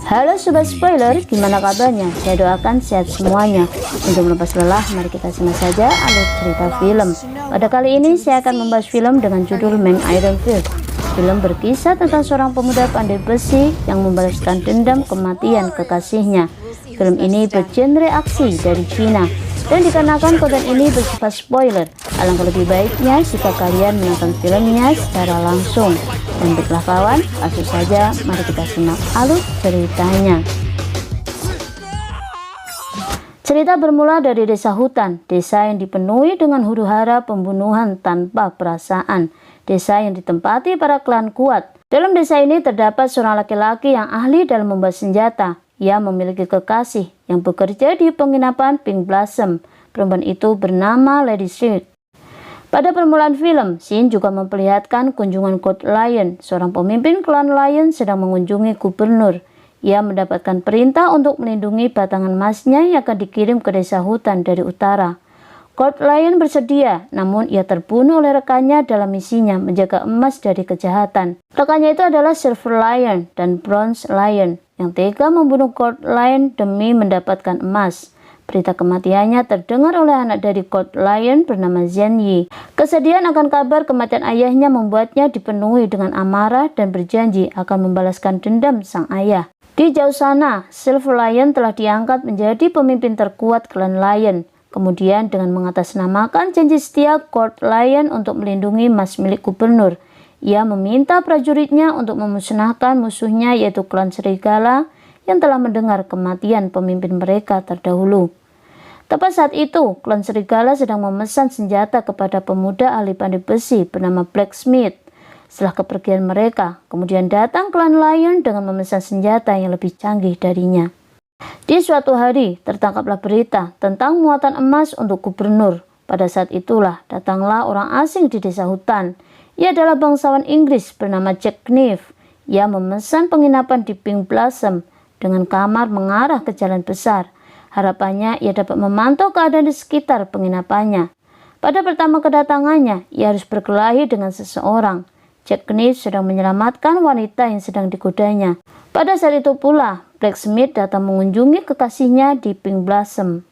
Halo Sobat Spoiler, gimana kabarnya? Saya doakan sehat semuanya. Untuk melepas lelah, mari kita simak saja alur cerita film. Pada kali ini saya akan membahas film dengan judul Man Iron Fist. Film berkisah tentang seorang pemuda pandai besi yang membalaskan dendam kematian kekasihnya. Film ini bergenre aksi dari Cina. Dan dikarenakan konten ini bersifat spoiler, alangkah lebih baiknya jika kalian menonton filmnya secara langsung. Dan baiklah kawan, langsung saja mari kita simak alur ceritanya. Cerita bermula dari desa hutan, desa yang dipenuhi dengan huru-hara pembunuhan tanpa perasaan, desa yang ditempati para klan kuat. Dalam desa ini terdapat seorang laki-laki yang ahli dalam membuat senjata. Ia memiliki kekasih yang bekerja di penginapan Pink Blossom. Perempuan itu bernama Lady Sirk. Pada permulaan film, Shin juga memperlihatkan kunjungan God Lion. Seorang pemimpin klan Lion sedang mengunjungi gubernur. Ia mendapatkan perintah untuk melindungi batangan emasnya yang akan dikirim ke desa hutan dari utara. God Lion bersedia, namun ia terbunuh oleh rekannya dalam misinya menjaga emas dari kejahatan. Rekannya itu adalah Silver Lion dan Bronze Lion yang tega membunuh God Lion demi mendapatkan emas. Berita kematiannya terdengar oleh anak dari God Lion bernama Zhen Yi. Kesedihan akan kabar kematian ayahnya membuatnya dipenuhi dengan amarah dan berjanji akan membalaskan dendam sang ayah. Di jauh sana, Silver Lion telah diangkat menjadi pemimpin terkuat klan Lion. Kemudian dengan mengatasnamakan janji setia God Lion untuk melindungi emas milik gubernur, ia meminta prajuritnya untuk memusnahkan musuhnya yaitu klan Serigala yang telah mendengar kematian pemimpin mereka terdahulu. Tepat saat itu, klan Serigala sedang memesan senjata kepada pemuda ahli pandai besi bernama Blacksmith. Setelah kepergian mereka, kemudian datang klan Lion dengan memesan senjata yang lebih canggih darinya. Di suatu hari, tertangkaplah berita tentang muatan emas untuk gubernur. Pada saat itulah, datanglah orang asing di desa hutan. Ia adalah bangsawan Inggris bernama Jack Knife. Ia memesan penginapan di Pink Blossom dengan kamar mengarah ke jalan besar. Harapannya ia dapat memantau keadaan di sekitar penginapannya. Pada pertama kedatangannya, ia harus berkelahi dengan seseorang. Jack Knife sedang menyelamatkan wanita yang sedang digodanya. Pada saat itu pula, Blacksmith datang mengunjungi kekasihnya di Pink Blossom.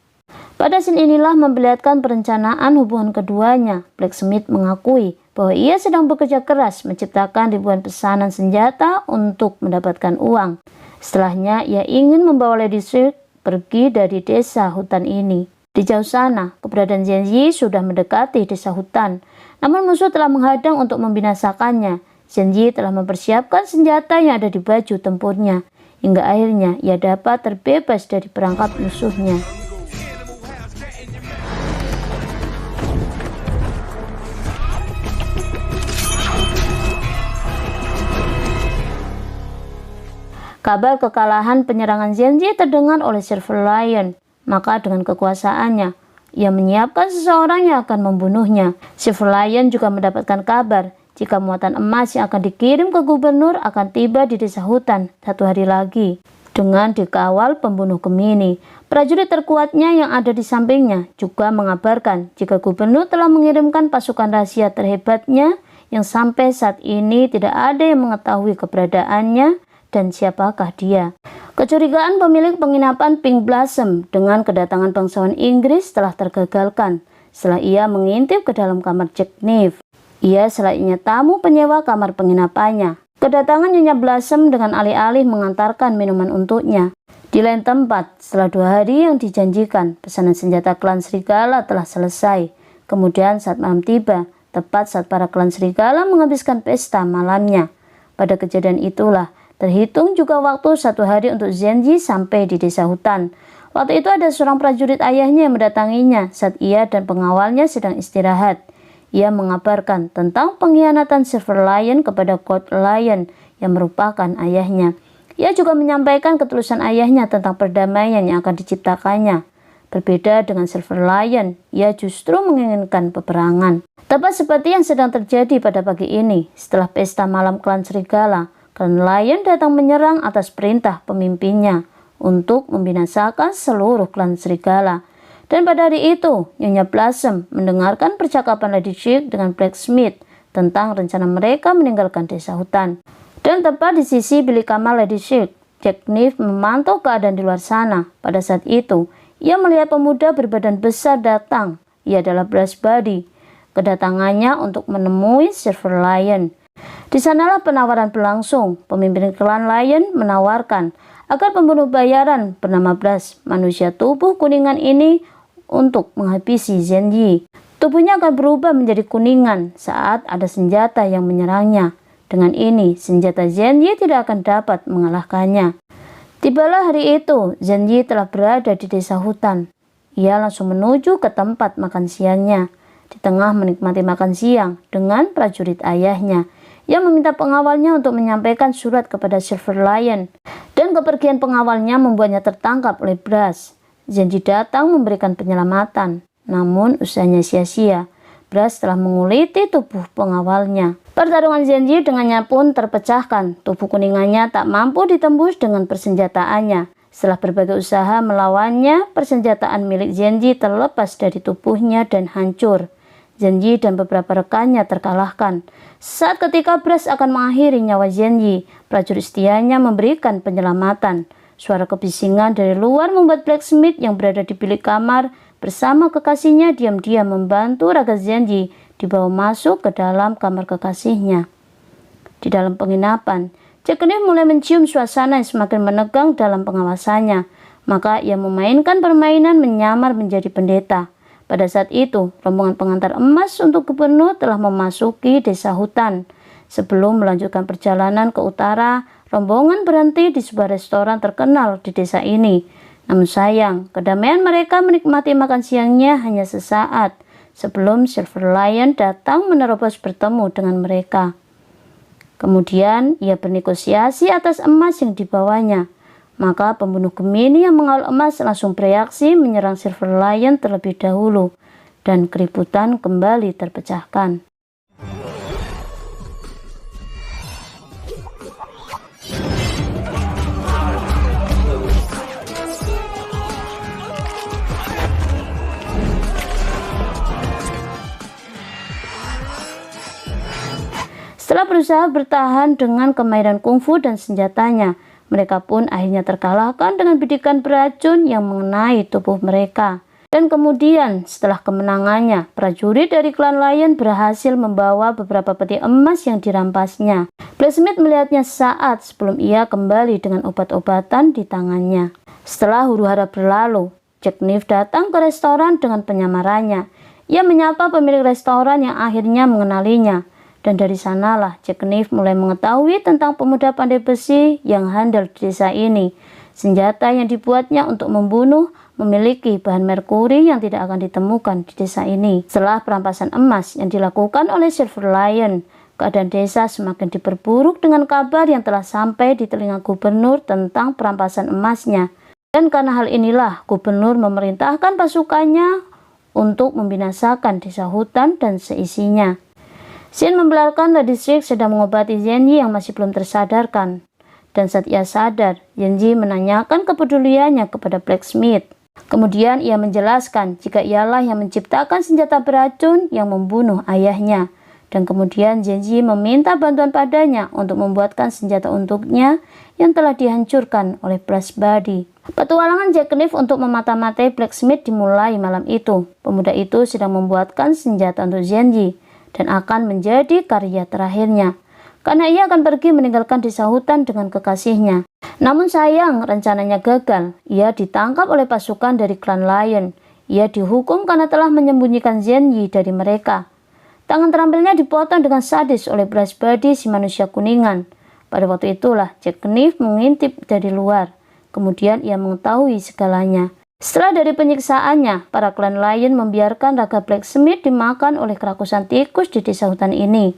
Pada scene inilah memperlihatkan perencanaan hubungan keduanya. Blacksmith mengakui bahwa ia sedang bekerja keras menciptakan ribuan pesanan senjata untuk mendapatkan uang. Setelahnya, ia ingin membawa Lady Sirk pergi dari desa hutan ini. Di jauh sana, keberadaan Zhen Yi sudah mendekati desa hutan. Namun musuh telah menghadang untuk membinasakannya. Zhen Yi telah mempersiapkan senjata yang ada di baju tempurnya. Hingga akhirnya ia dapat terbebas dari perangkap musuhnya. Kabar kekalahan penyerangan Zhen Yi terdengar oleh Silver Lion. Maka dengan kekuasaannya, ia menyiapkan seseorang yang akan membunuhnya. Silver Lion juga mendapatkan kabar jika muatan emas yang akan dikirim ke gubernur akan tiba di desa hutan 1 hari lagi. Dengan dikawal pembunuh Gemini, prajurit terkuatnya yang ada di sampingnya juga mengabarkan jika gubernur telah mengirimkan pasukan rahasia terhebatnya yang sampai saat ini tidak ada yang mengetahui keberadaannya dan siapakah dia. Kecurigaan pemilik penginapan Pink Blossom dengan kedatangan bangsawan Inggris telah tergagalkan setelah ia mengintip ke dalam kamar Jack Knife. Ia selayaknya tamu penyewa kamar penginapannya. Kedatangan Nyonya Blossom dengan alih-alih mengantarkan minuman untuknya. Di lain tempat, setelah 2 hari yang dijanjikan, pesanan senjata klan Serigala telah selesai. Kemudian saat malam tiba, tepat saat para klan Serigala menghabiskan pesta malamnya. Pada kejadian itulah, terhitung juga waktu 1 hari untuk Zhen Yi sampai di desa hutan. Waktu itu ada seorang prajurit ayahnya yang mendatanginya saat ia dan pengawalnya sedang istirahat. Ia mengabarkan tentang pengkhianatan Silver Lion kepada God Lion yang merupakan ayahnya. Ia juga menyampaikan ketulusan ayahnya tentang perdamaian yang akan diciptakannya. Berbeda dengan Silver Lion, ia justru menginginkan peperangan. Tepat seperti yang sedang terjadi pada pagi ini, setelah pesta malam klan Serigala, klan Lion datang menyerang atas perintah pemimpinnya untuk membinasakan seluruh klan Serigala. Dan pada hari itu, Nyonya Blossom mendengarkan percakapan Lady Sirk dengan Blacksmith tentang rencana mereka meninggalkan desa hutan. Dan tepat di sisi bilik kamar Lady Sirk, Jack Knife memantau keadaan di luar sana. Pada saat itu, ia melihat pemuda berbadan besar datang. Ia adalah Brass Buddy. Kedatangannya untuk menemui Silver Lion. Di sanalah penawaran berlangsung. Pemimpin klan Lion menawarkan agar pembunuh bayaran bernama Brass, manusia tubuh kuningan ini, untuk menghabisi Zenji. Tubuhnya akan berubah menjadi kuningan saat ada senjata yang menyerangnya. Dengan ini, senjata Zenji tidak akan dapat mengalahkannya. Tibalah hari itu, Zenji telah berada di desa hutan. Ia langsung menuju ke tempat makan siangnya. Di tengah menikmati makan siang dengan prajurit ayahnya, ia meminta pengawalnya untuk menyampaikan surat kepada Silver Lion. Dan kepergian pengawalnya membuatnya tertangkap oleh Brass. Zenji datang memberikan penyelamatan. Namun usahanya sia-sia. Brass telah menguliti tubuh pengawalnya. Pertarungan Zenji dengannya pun terpecahkan. Tubuh kuningannya tak mampu ditembus dengan persenjataannya. Setelah berbagai usaha melawannya, persenjataan milik Zenji terlepas dari tubuhnya dan hancur. Zenji dan beberapa rekannya terkalahkan. Saat ketika Brass akan mengakhiri nyawa Zenji, prajurit setianya memberikan penyelamatan. Suara kebisingan dari luar membuat blacksmith yang berada di bilik kamar bersama kekasihnya diam-diam membantu raga Zenji dibawa masuk ke dalam kamar kekasihnya. Di dalam penginapan, Jack Knife mulai mencium suasana yang semakin menegang dalam pengawasannya. Maka ia memainkan permainan menyamar menjadi pendeta. Pada saat itu, rombongan pengantar emas untuk gubernur telah memasuki desa hutan. Sebelum melanjutkan perjalanan ke utara, rombongan berhenti di sebuah restoran terkenal di desa ini. Namun sayang, kedamaian mereka menikmati makan siangnya hanya sesaat sebelum Silver Lion datang menerobos bertemu dengan mereka. Kemudian ia bernegosiasi atas emas yang dibawanya. Maka pembunuh Gemini yang mengawal emas langsung bereaksi menyerang Silver Lion terlebih dahulu. Dan keributan kembali terpecahkan. Setelah berusaha bertahan dengan kemahiran kungfu dan senjatanya, mereka pun akhirnya terkalahkan dengan bidikan beracun yang mengenai tubuh mereka. Dan kemudian setelah kemenangannya, prajurit dari klan Lion berhasil membawa beberapa peti emas yang dirampasnya. Blacksmith melihatnya saat sebelum ia kembali dengan obat-obatan di tangannya. Setelah huru-hara berlalu, Jack Knife datang ke restoran dengan penyamarannya. Ia menyapa pemilik restoran yang akhirnya mengenalinya. Dan dari sanalah Jack Knife mulai mengetahui tentang pemuda pandai besi yang handal di desa ini. Senjata yang dibuatnya untuk membunuh memiliki bahan merkuri yang tidak akan ditemukan di desa ini. Setelah perampasan emas yang dilakukan oleh Silver Lion, keadaan desa semakin diperburuk dengan kabar yang telah sampai di telinga gubernur tentang perampasan emasnya. Dan karena hal inilah gubernur memerintahkan pasukannya untuk membinasakan desa hutan dan seisinya. Shin membenarkan Lady Shrek sedang mengobati Zenji yang masih belum tersadarkan. Dan saat ia sadar, Zenji menanyakan kepeduliannya kepada blacksmith. Kemudian ia menjelaskan jika ialah yang menciptakan senjata beracun yang membunuh ayahnya. Dan kemudian Zenji meminta bantuan padanya untuk membuatkan senjata untuknya yang telah dihancurkan oleh Brass Buddy. Petualangan Jack Knife untuk memata-matai blacksmith dimulai malam itu. Pemuda itu sedang membuatkan senjata untuk Zenji dan akan menjadi karya terakhirnya. Karena ia akan pergi meninggalkan desa hutan dengan kekasihnya. Namun sayang, rencananya gagal. Ia ditangkap oleh pasukan dari klan Lion. Ia dihukum karena telah menyembunyikan Zenji dari mereka. Tangan terampilnya dipotong dengan sadis oleh Brass Buddy si manusia kuningan. Pada waktu itulah Jack Knife mengintip dari luar. Kemudian ia mengetahui segalanya. Setelah dari penyiksaannya, para klan Lion membiarkan raga blacksmith dimakan oleh kerakusan tikus di desa hutan ini.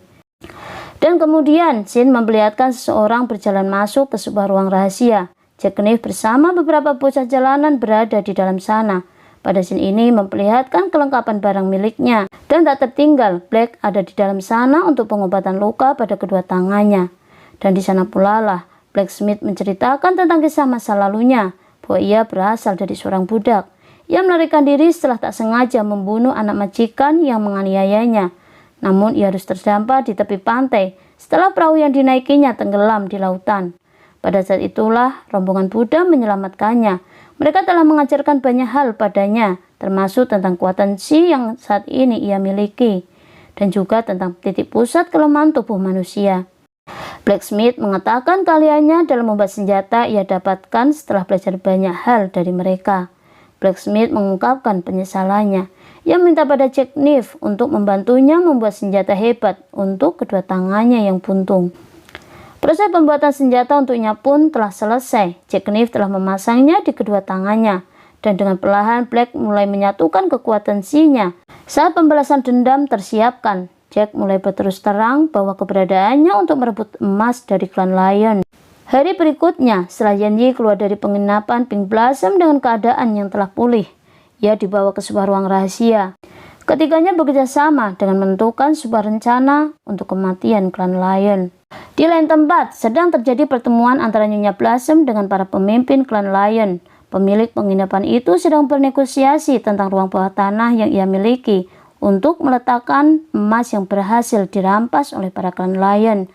Dan kemudian Shin memperlihatkan seseorang berjalan masuk ke sebuah ruang rahasia. Jack Knife bersama beberapa bocah jalanan berada di dalam sana. Pada scene ini memperlihatkan kelengkapan barang miliknya. Dan tak tertinggal, Black ada di dalam sana untuk pengobatan luka pada kedua tangannya. Dan di sana pula lah blacksmith menceritakan tentang kisah masa lalunya, bahwa ia berasal dari seorang budak. Ia melarikan diri setelah tak sengaja membunuh anak majikan yang menganiayanya. Namun ia harus terdampar di tepi pantai setelah perahu yang dinaikinya tenggelam di lautan. Pada saat itulah rombongan Buddha menyelamatkannya. Mereka telah mengajarkan banyak hal padanya, termasuk tentang kekuatan Qi yang saat ini ia miliki, dan juga tentang titik pusat kelemahan tubuh manusia. Blacksmith mengatakan keahliannya dalam membuat senjata ia dapatkan setelah belajar banyak hal dari mereka. Blacksmith mengungkapkan penyesalannya. Ia minta pada Jack Knife untuk membantunya membuat senjata hebat untuk kedua tangannya yang buntung. Proses pembuatan senjata untuknya pun telah selesai. Jack Knife telah memasangnya di kedua tangannya, dan dengan perlahan Black mulai menyatukan kekuatan Qi-nya. Saat pembalasan dendam tersiapkan, Jack mulai berterus terang bahwa keberadaannya untuk merebut emas dari klan Lion. Hari berikutnya, setelah Yanyi keluar dari penginapan Pink Blossom dengan keadaan yang telah pulih, ia dibawa ke sebuah ruang rahasia. Ketiganya bekerja sama dengan menentukan sebuah rencana untuk kematian klan Lion. Di lain tempat, sedang terjadi pertemuan antara Nyonya Blossom dengan para pemimpin klan Lion. Pemilik penginapan itu sedang bernegosiasi tentang ruang bawah tanah yang ia miliki untuk meletakkan emas yang berhasil dirampas oleh para klan Lion.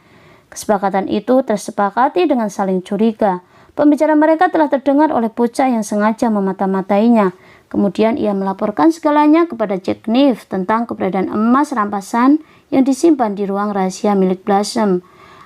Kesepakatan itu tersepakati dengan saling curiga. Pembicaraan mereka telah terdengar oleh bocah yang sengaja memata-matainya. Kemudian ia melaporkan segalanya kepada Jack Knife tentang keberadaan emas rampasan yang disimpan di ruang rahasia milik Blossom.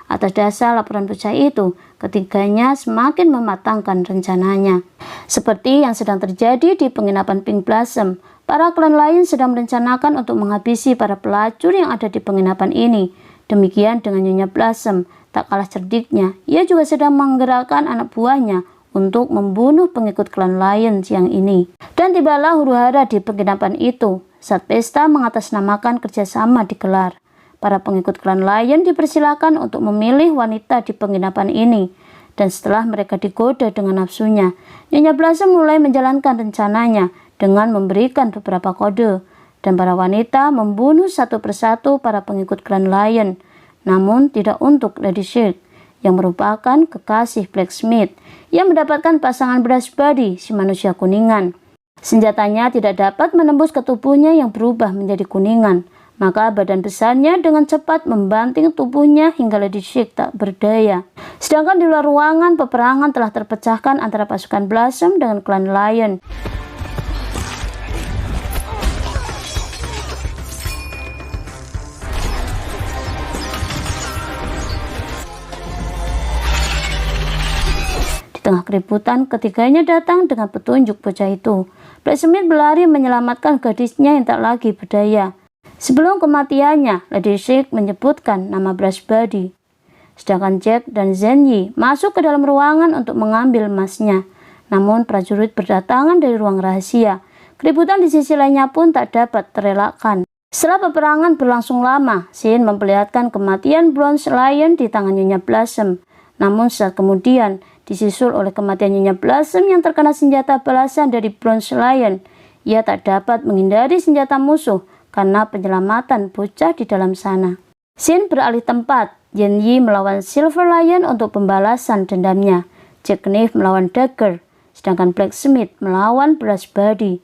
Atas dasar laporan bocah itu, ketiganya semakin mematangkan rencananya. Seperti yang sedang terjadi di penginapan Pink Blossom, para klan lain sedang merencanakan untuk menghabisi para pelacur yang ada di penginapan ini. Demikian dengan Nyonya Blossom, tak kalah cerdiknya, ia juga sedang menggerakkan anak buahnya untuk membunuh pengikut klan Lion siang ini. Dan tibalah huru-hara di penginapan itu saat pesta mengatasnamakan kerjasama digelar. Para pengikut klan Lion dipersilakan untuk memilih wanita di penginapan ini. Dan setelah mereka digoda dengan nafsunya, Nyonya Blossom mulai menjalankan rencananya dengan memberikan beberapa kode. Dan para wanita membunuh satu persatu para pengikut klan Lion. Namun tidak untuk Lady Shark, yang merupakan kekasih Blacksmith, yang mendapatkan pasangan beras body, si manusia kuningan. Senjatanya tidak dapat menembus ke tubuhnya yang berubah menjadi kuningan. Maka badan besarnya dengan cepat membanting tubuhnya hingga Lady Shark tak berdaya. Sedangkan di luar ruangan, peperangan telah terpecahkan antara pasukan Blossom dengan klan Lion. Di tengah keributan, ketiganya datang dengan petunjuk bocah itu. Blacksmith berlari menyelamatkan gadisnya yang tak lagi berdaya. Sebelum kematiannya, Lady Shark menyebutkan nama Brass Body. Sedangkan Jack dan Zenyi masuk ke dalam ruangan untuk mengambil emasnya. Namun prajurit berdatangan dari ruang rahasia. Keributan di sisi lainnya pun tak dapat terelakkan. Setelah peperangan berlangsung lama, Shin memperlihatkan kematian Bronze Lion di tangan Nyonya Blossom. Namun saat kemudian disusul oleh kematian Nyonya Blossom yang terkena senjata balasan dari Bronze Lion. Ia tak dapat menghindari senjata musuh karena penyelamatan bocah di dalam sana. Shin beralih tempat. Yanyi melawan Silver Lion untuk pembalasan dendamnya. Jack Knife melawan Dagger, sedangkan Blacksmith melawan Brass Body.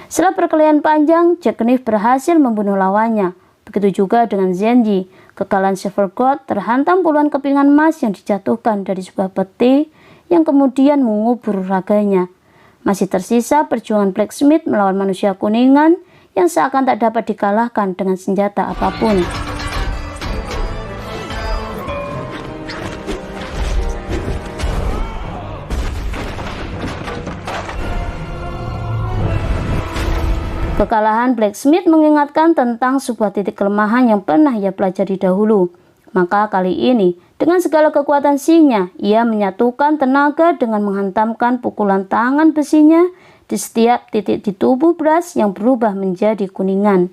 Setelah perkelahian panjang, Jack Knife berhasil membunuh lawannya. Begitu juga dengan Zenji. Kekalahan Silver God terhantam puluhan kepingan emas yang dijatuhkan dari sebuah peti yang kemudian mengubur raganya. Masih tersisa perjuangan Blacksmith melawan manusia kuningan yang seakan tak dapat dikalahkan dengan senjata apapun. Kekalahan Blacksmith mengingatkan tentang sebuah titik kelemahan yang pernah ia pelajari dahulu. Maka kali ini, dengan segala kekuatan Qi-nya, ia menyatukan tenaga dengan menghantamkan pukulan tangan besinya di setiap titik di tubuh Brass yang berubah menjadi kuningan,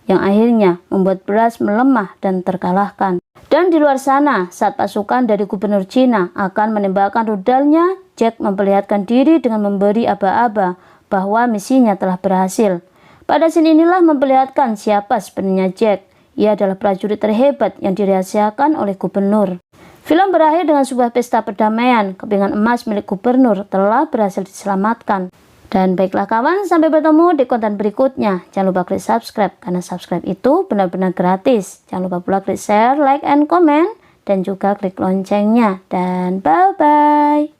yang akhirnya membuat Brass melemah dan terkalahkan. Dan di luar sana, saat pasukan dari Gubernur Cina akan menembakkan rudalnya, Jack memperlihatkan diri dengan memberi aba-aba bahwa misinya telah berhasil. Pada scene inilah memperlihatkan siapa sebenarnya Jack. Ia adalah prajurit terhebat yang dirahasiakan oleh gubernur. Film berakhir dengan sebuah pesta perdamaian. Kepingan emas milik gubernur telah berhasil diselamatkan. Dan baiklah kawan, sampai bertemu di konten berikutnya. Jangan lupa klik subscribe, karena subscribe itu benar-benar gratis. Jangan lupa pula klik share, like, and comment, dan juga klik loncengnya. Dan bye-bye.